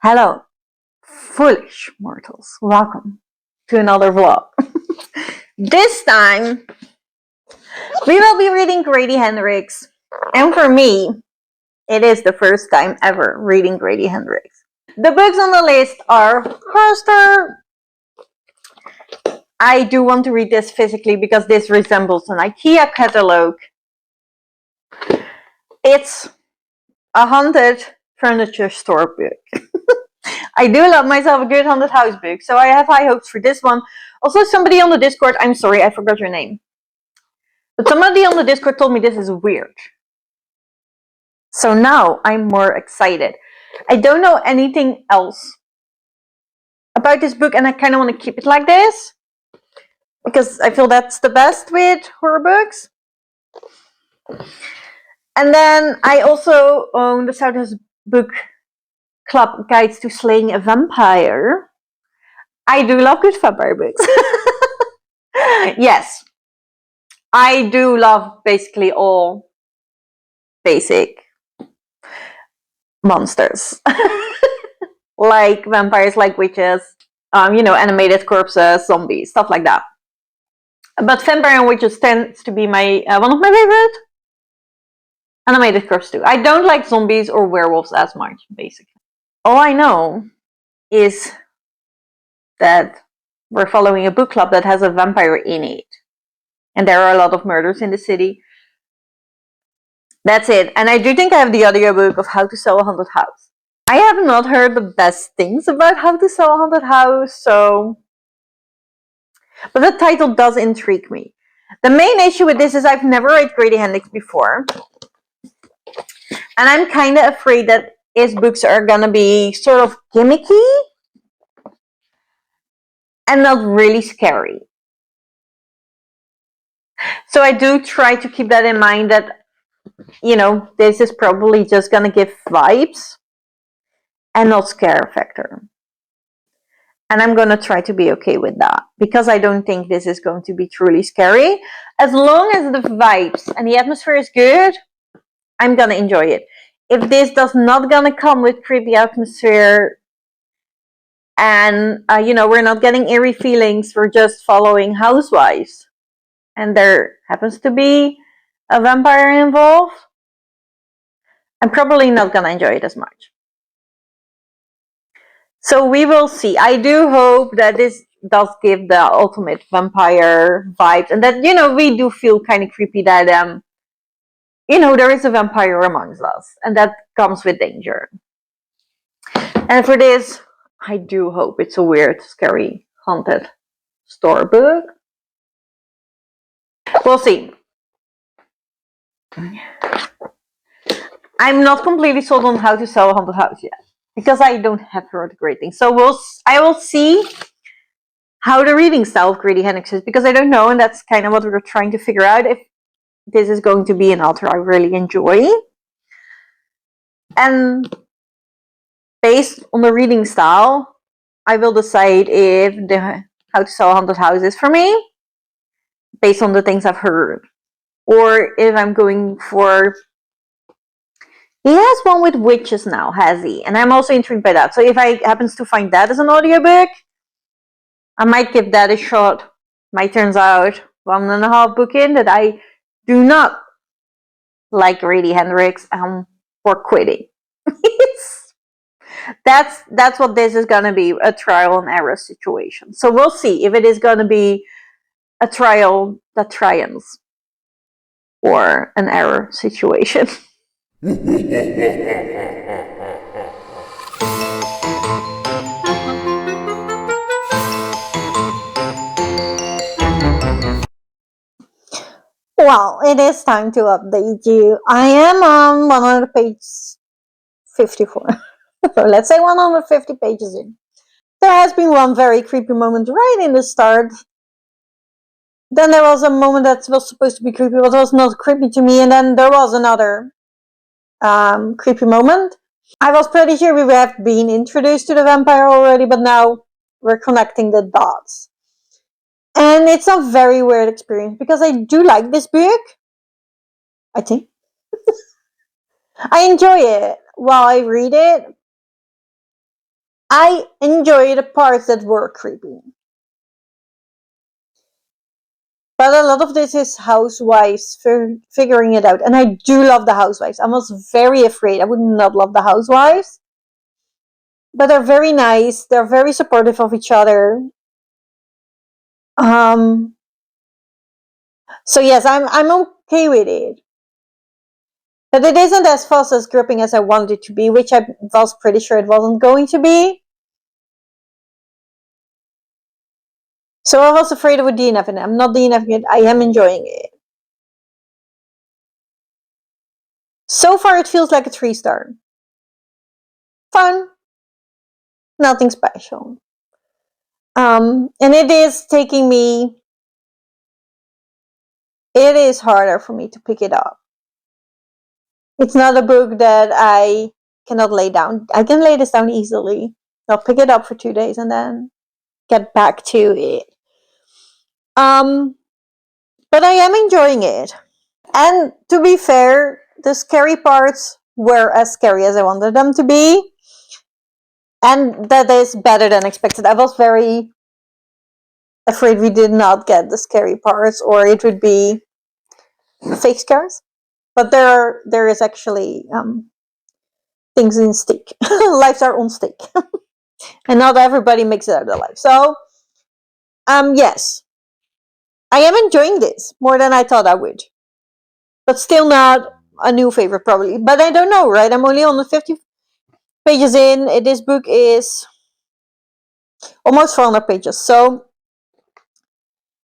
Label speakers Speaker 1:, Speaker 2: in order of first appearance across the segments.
Speaker 1: Hello, foolish mortals. Welcome to another vlog. This time, we will be reading Grady Hendrix. And for me, it is the first time ever reading Grady Hendrix. The books on the list are Horrorstör. I do want to read this physically because this resembles an IKEA catalog. It's a haunted furniture store book. I do love myself a good haunted house book, so I have high hopes for this one. Also, somebody on the Discord, I'm sorry, I forgot your name. But somebody on the Discord told me this is weird. So now I'm more excited. I don't know anything else about this book, and I kind of want to keep it like this, because I feel that's the best with horror books. And then I also own the Southhouse Book Club Guides to Slaying a Vampire. I do love good vampire books. Yes, I do love basically all basic monsters. Like vampires, like witches, animated corpses, zombies, stuff like that. But vampire and witches tends to be my one of my favorite. Animated corpse too. I don't like zombies or werewolves as much, basically. All I know is that we're following a book club that has a vampire in it. And there are a lot of murders in the city. That's it. And I do think I have the audiobook of How to Sell a Haunted House. I have not heard the best things about How to Sell a Haunted House, so... But the title does intrigue me. The main issue with this is I've never read Grady Hendrix before. And I'm kind of afraid that his books are gonna be sort of gimmicky and not really scary. So I do try to keep that in mind, that, this is probably just gonna give vibes and not scare factor. And I'm gonna try to be okay with that, because I don't think this is going to be truly scary. As long as the vibes and the atmosphere is good, I'm gonna enjoy it. If this does not gonna come with creepy atmosphere and, we're not getting eerie feelings, we're just following housewives, and there happens to be a vampire involved, I'm probably not gonna enjoy it as much. So we will see. I do hope that this does give the ultimate vampire vibes, and that, we do feel kind of creepy that, there is a vampire amongst us, and that comes with danger. And for this, I do hope it's a weird, scary, haunted store book. We'll see. I'm not completely sold on How to Sell a Haunted House yet, because I don't have heard great things. So I will see how the reading style of Grady Hendrix is, because I don't know, and that's kind of what we're trying to figure out, if this is going to be an author I really enjoy. And based on the reading style, I will decide if the How to Sell a Haunted House is for me, based on the things I've heard. Or if I'm going for... He has one with witches now, has he? And I'm also intrigued by that. So if I happens to find that as an audiobook, I might give that a shot. Might turns out 1.5 book in that I do not like Grady Hendrix for quitting. That's what this is gonna be, a trial and error situation. So we'll see if it is gonna be a trial that triumphs or an error situation. Well, it is time to update you. I am on 100 page 54. So let's say 150 pages in. There has been one very creepy moment right in the start. Then there was a moment that was supposed to be creepy, but was not creepy to me. And then there was another creepy moment. I was pretty sure we have been introduced to the vampire already, but now we're connecting the dots. And it's a very weird experience, because I do like this book, I think. I enjoy it while I read it, I enjoy the parts that were creepy. But a lot of this is housewives figuring it out. And I do love the housewives. I was very afraid I would not love the housewives. But they're very nice. They're very supportive of each other. So yes, I'm okay with it. But it isn't as fast as gripping as I wanted it to be, which I was pretty sure it wasn't going to be. So I was afraid I would DNF it. I'm not DNFing it. I am enjoying it. So far, it feels like a 3-star. Fun. Nothing special. And it is taking me... It is harder for me to pick it up. It's not a book that I cannot lay down. I can lay this down easily. I'll pick it up for 2 days and then get back to it. But I am enjoying it. And to be fair, the scary parts were as scary as I wanted them to be. And that is better than expected. I was very afraid we did not get the scary parts, or it would be fake scares. But there is actually things in stick. Lives are on stick. And not everybody makes it out alive. So, yes. I am enjoying this more than I thought I would. But still not a new favorite, probably. But I don't know, right? I'm only on the 50 pages in. This book is almost 400 pages. So,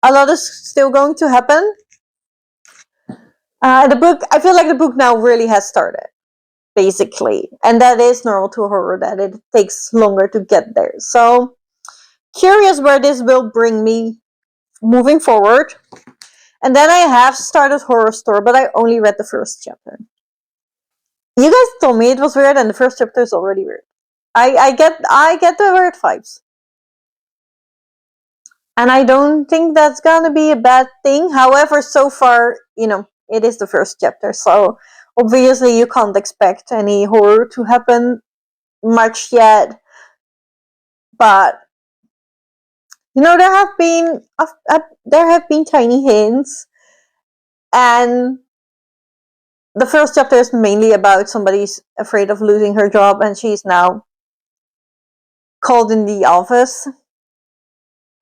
Speaker 1: a lot is still going to happen. The book, I feel like the book now really has started, basically. And that is normal to horror, that it takes longer to get there. So, curious where this will bring me moving forward. And then I have started Horrorstör, but I only read the first chapter. You guys told me it was weird, and the first chapter is already weird. I get the weird vibes. And I don't think that's gonna be a bad thing. However, so far, it is the first chapter, so obviously you can't expect any horror to happen much yet. But there have been tiny hints, and the first chapter is mainly about somebody's afraid of losing her job, and she's now called in the office.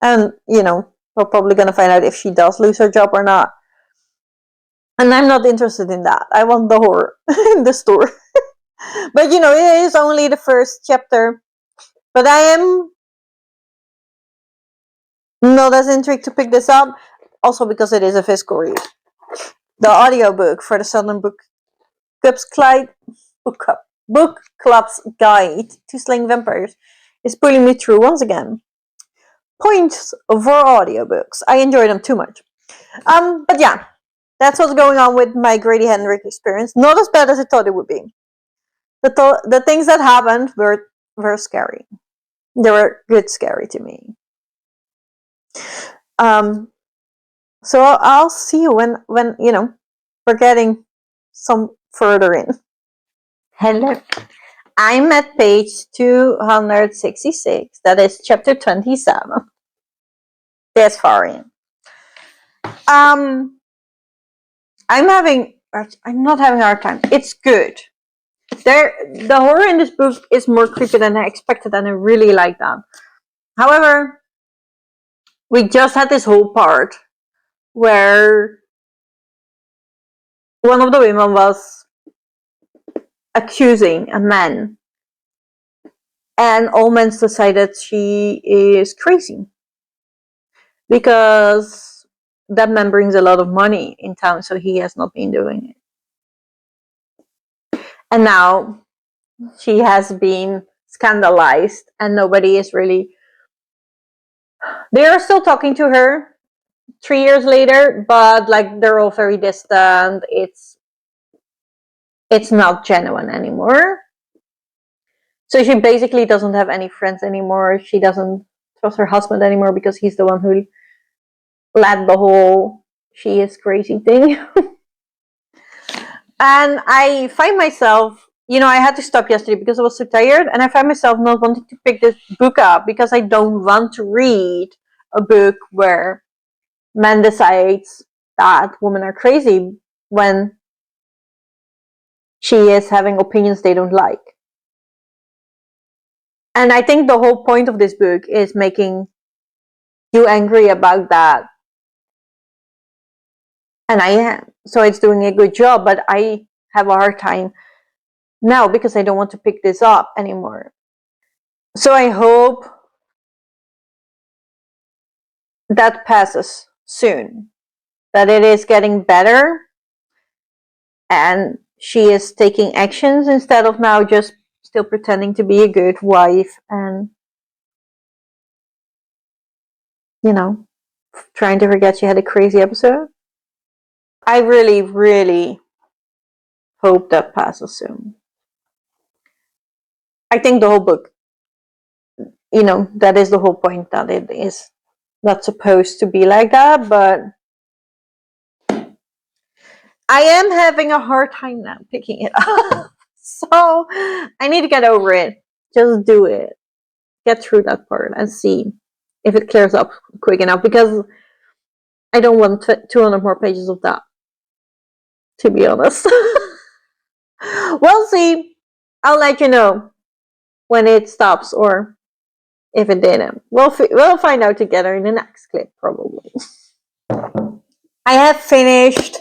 Speaker 1: And, we're probably going to find out if she does lose her job or not. And I'm not interested in that. I want the horror in the store. But, it is only the first chapter. But I am not as intrigued to pick this up. Also because it is a physical read. The audiobook for the Southern Book Club's Guide to Slaying Vampires is pulling me through once again. Points for audiobooks. I enjoy them too much. But yeah, that's what's going on with my Grady Hendrix experience. Not as bad as I thought it would be. The things that happened were scary. They were good scary to me. So I'll see you when we're getting some further in. Hello. I'm at page 266. That is chapter 27. This far in. I'm not having a hard time. It's good. The horror in this book is more creepy than I expected, and I really like that. However, we just had this whole part where one of the women was accusing a man, and all men decided she is crazy because that man brings a lot of money in town, so he has not been doing it. And now she has been scandalized, and nobody is really... They are still talking to her 3 years later, but they're all very distant. It's not genuine anymore. So she basically doesn't have any friends anymore. She doesn't trust her husband anymore because he's the one who led the whole she is crazy thing. And I find myself you know, I had to stop yesterday because I was so tired, and I found myself not wanting to pick this book up because I don't want to read a book where man decides that women are crazy when she is having opinions they don't like. And I think the whole point of this book is making you angry about that. And I am. So it's doing a good job, but I have a hard time now because I don't want to pick this up anymore. So I hope that passes soon, that it is getting better and she is taking actions instead of now just still pretending to be a good wife and, you know, trying to forget she had a crazy episode. I really, really hope that passes soon. I think the whole book, you know, that is the whole point, that it is not supposed to be like that, but I am having a hard time now picking it up. So I need to get over it. Just do it. Get through that part and see if it clears up quick enough, because I don't want 200 more pages of that, to be honest. We'll see. I'll let you know when it stops or if it didn't. We'll find out together in the next clip, probably. I have finished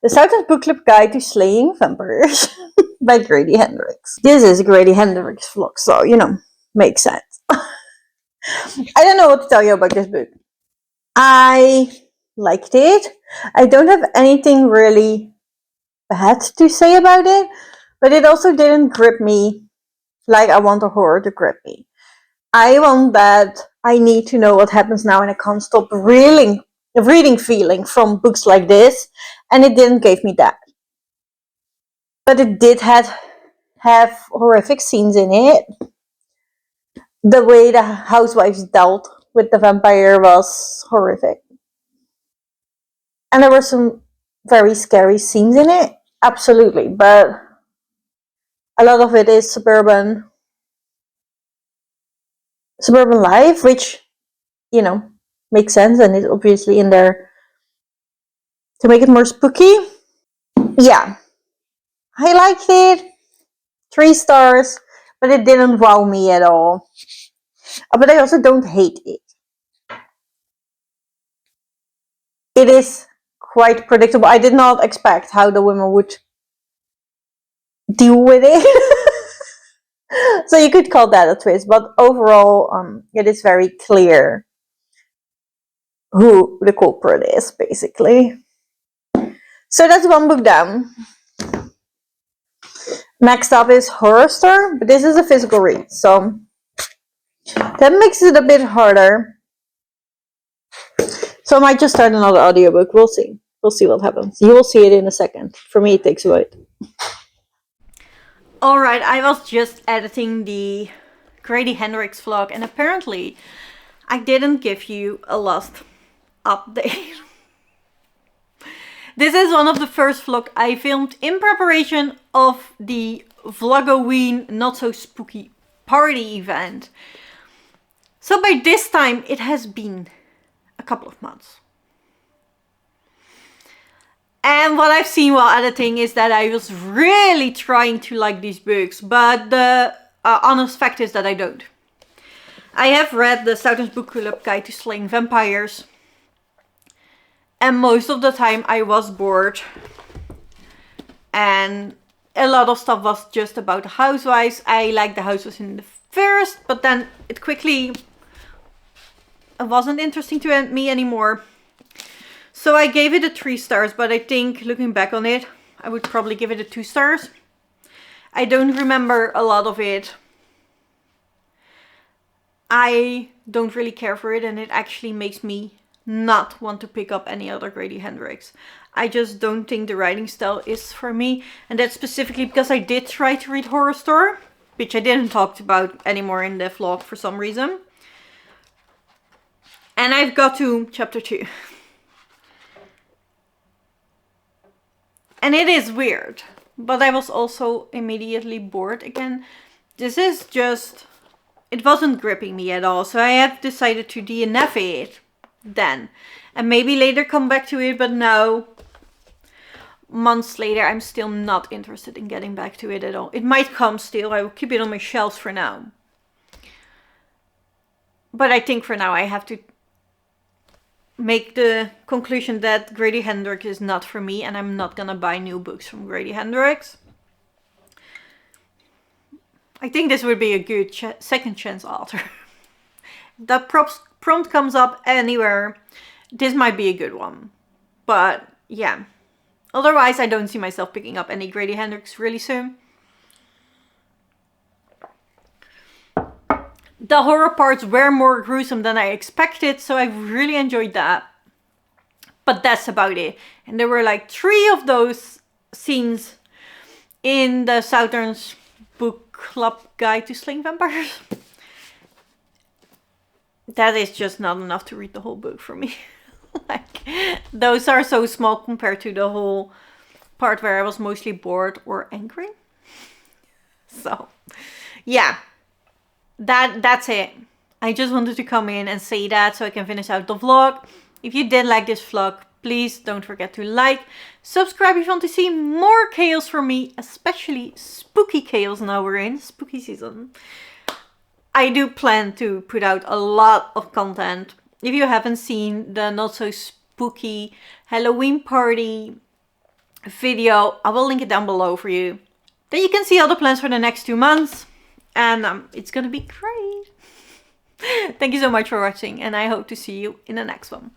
Speaker 1: the Southern Book Club Guide to Slaying Vampires by Grady Hendrix. This is a Grady Hendrix vlog, so, you know, makes sense. I don't know what to tell you about this book. I liked it. I don't have anything really bad to say about it, but it also didn't grip me like I want a horror to grip me. I want that I need to know what happens now and I can't stop reading feeling from books like this, and it didn't give me that. But it did have horrific scenes in it. The way the housewives dealt with the vampire was horrific. And there were some very scary scenes in it, absolutely, but a lot of it is suburban life, which, you know, makes sense and is obviously in there to make it more spooky. Yeah, I liked it. 3 stars, but it didn't wow me at all. But I also don't hate it. It is quite predictable. I did not expect how the women would deal with it. So you could call that a twist, but overall, it is very clear who the culprit is, basically. So that's one book down. Next up is Horrorstör, but this is a physical read, so that makes it a bit harder. So I might just start another audiobook. We'll see. We'll see what happens. You will see it in a second. For me, it takes a bit. Alright, I was just editing the Grady Hendrix vlog, and apparently I didn't give you a last update. This is one of the first vlogs I filmed in preparation of the Vlogoween Not So Spooky party event. So by this time it has been a couple of months. And what I've seen while editing is that I was really trying to like these books, but the honest fact is that I don't. I have read the Southern Book Club Guide to Slaying Vampires, and most of the time I was bored, and a lot of stuff was just about the housewives. I liked the housewives in the first, but then it quickly wasn't interesting to me anymore. So I gave it a 3 stars, but I think looking back on it, I would probably give it a 2 stars. I don't remember a lot of it. I don't really care for it, and it actually makes me not want to pick up any other Grady Hendrix. I just don't think the writing style is for me, and that's specifically because I did try to read Horrorstör, which I didn't talk about anymore in the vlog for some reason. And I've got to chapter 2. And it is weird.
Speaker 2: but I was also immediately bored again. This is just, it wasn't gripping me at all, so I have decided to DNF it then. And maybe later come back to it, but now, months later, I'm still not interested in getting back to it at all. It might come still, I will keep it on my shelves for now. But I think for now I have to make the conclusion that Grady Hendrix is not for me, and I'm not gonna buy new books from Grady Hendrix. I think this would be a good second chance author. That prompt comes up anywhere, this might be a good one. But yeah, otherwise I don't see myself picking up any Grady Hendrix really soon. The horror parts were more gruesome than I expected, so I really enjoyed that. But that's about it. And there were like 3 of those scenes in the Southern's book club guide to Slaying Vampires. That is just not enough to read the whole book for me. Like, those are so small compared to the whole part where I was mostly bored or angry. So, yeah. That's it. I just wanted to come in and say that so I can finish out the vlog. If you did like this vlog, please don't forget to like, subscribe if you want to see more chaos from me, especially spooky chaos now we're in spooky season. I do plan to put out a lot of content. If you haven't seen the not so spooky Halloween party video, I will link it down below for you. Then you can see all the plans for the next 2 months. And it's gonna be great. Thank you so much for watching, and I hope to see you in the next one.